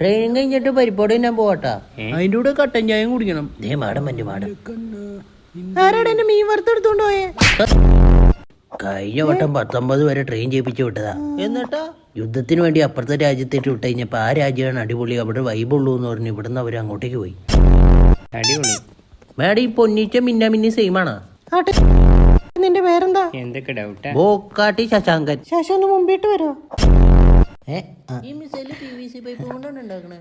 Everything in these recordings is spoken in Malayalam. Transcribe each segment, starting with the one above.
ട്രെയിനിങ് കഴിഞ്ഞിട്ട് പരിപ്പോട് ഞാൻ പോവാട്ടാ. അതിന്റെ കൂടെ കട്ടൻ ചായം കുടിക്കണം. മാടം ആരാടെ എന്റെ മീൻ വറുത്തെടുത്തോണ്ട് പോയേ? കഴിഞ്ഞ വട്ടം 19 വരെ ട്രെയിൻ ചെയ്യിപ്പിച്ചു വിട്ടതാ. എന്നിട്ടാ യുദ്ധത്തിന് വേണ്ടി അപ്പുറത്തെ രാജ്യത്തേക്ക് വിട്ട് കഴിഞ്ഞപ്പോ ആ രാജ്യമാണ് അടിപൊളി, അവിടെ വൈബുള്ളൂ എന്ന് പറഞ്ഞു ഇവിടുന്ന് അവർ അങ്ങോട്ടേക്ക് പോയി. അടിപൊളി. മാഡം ഈ പൊന്നിച്ച മിന്നാമിന്നി സെയിം ആണോ? നിന്റെ പേരെന്താ? എന്തൊക്കെ ഡൗട്ടാ? ബോക്കാട്ടി ശശാങ്കൻ. ശശാന്ന് മുമ്പിട്ട് വരോ?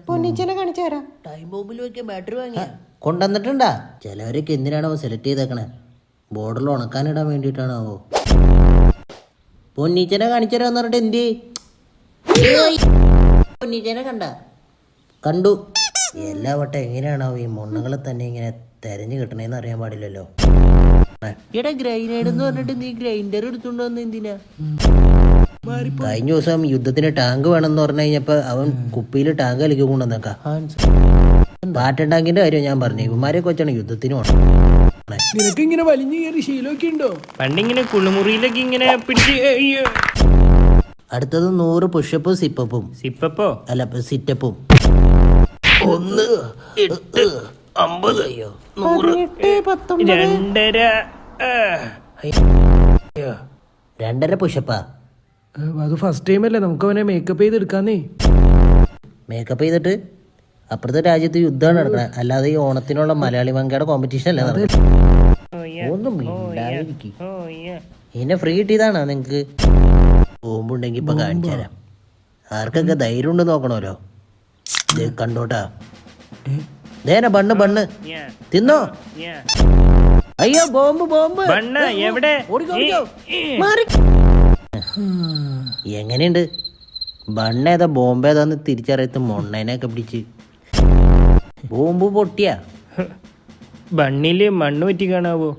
പൊന്നിച്ചനെ കാണിച്ചു തരാം. ടൈം ബോംബിൽ വെക്കാൻ ബാറ്ററി വാങ്ങിയ കൊണ്ടുവന്നിട്ടുണ്ടാ? ചിലവരൊക്കെ എന്തിനാണോ സെലക്ട് ചെയ്തേക്കണേ? ബോർഡറിൽ ഉണക്കാനിടാൻ വേണ്ടിയിട്ടാണാവോ? പൊന്നീച്ചനെ കാണിച്ചു തരാന്ന് പറഞ്ഞിട്ട് എന്തി? പൊന്നീച്ചനെ കണ്ടു. എല്ലാ വട്ടം എങ്ങനെയാണാവോ ഈ മൊണ്ണകളെ തന്നെ ഇങ്ങനെ തെരഞ്ഞു കിട്ടണേന്ന് അറിയാൻ പാടില്ലല്ലോ. എടാ ഗ്രൈൻഡർ എന്ന് പറഞ്ഞിട്ട് നീ ഗ്രൈൻഡർ എടുത്തോണ്ട് വന്ന എന്തിനാ? കഴിഞ്ഞ ദിവസം യുദ്ധത്തിന് ടാങ്ക് വേണമെന്ന് പറഞ്ഞു കഴിഞ്ഞപ്പോ അവൻ കുപ്പിയിൽ ടാങ്ക് കളിക്ക് കൊണ്ടുവന്നേക്കാം. പാറ്റൻ ടാങ്കിന്റെ കാര്യം ഞാൻ പറഞ്ഞു. ഇവന്മാരെ കൊച്ചാണ് യുദ്ധത്തിന് പോണം. നിനക്ക് ഇങ്ങനെ വലിഞ്ഞു കയറി ശീലമൊക്കെ ഉണ്ടോ? പണ്ടിങ്ങനെ കുളിമുറിയിലൊക്കെ ഇങ്ങനെ പിടിച്ച്. അടുത്തത് 100 പുഷപ്പും സിപ്പപ്പും. സിപ്പപ്പോ അല്ല സിറ്റപ്പും. 1 8 50 100 2.5 പുഷപ്പാ. അത് ഫസ്റ്റ് ടൈം അല്ലേ, നമുക്ക് അവനെ മേക്കപ്പ് ചെയ്തെടുക്കാന്നേ. മേക്കപ്പ് ചെയ്തിട്ട് അപ്പുറത്തെ രാജ്യത്ത് യുദ്ധമാണ് നടക്കണേ, അല്ലാതെ ഈ ഓണത്തിനുള്ള മലയാളി മങ്കയുടെ കോമ്പറ്റീഷൻ അല്ലേ നടക്കുന്നത്? ഒന്നും ഇന്നെ ഫ്രീ കിട്ടിയതാണോ നിങ്ങക്ക്? ബോംബുണ്ടെങ്കി ഇപ്പൊ കാണിച്ചു തരാം. ആർക്കൊക്കെ ധൈര്യം ഉണ്ട് നോക്കണമല്ലോ. കണ്ടോട്ടാ. ബണ്ണ് തിന്നോ? അയ്യോ ബോംബ് എവിടെ? എങ്ങനെയുണ്ട്? ബണ്ണേതാ ബോംബേതാന്ന് തിരിച്ചറിയത്ത് മൊണ്ണേനെയൊക്കെ പിടിച്ച്. ബോംബ് പൊട്ടിയാ? ബണ്ണില് മണ്ണ് പറ്റി കാണാവോ?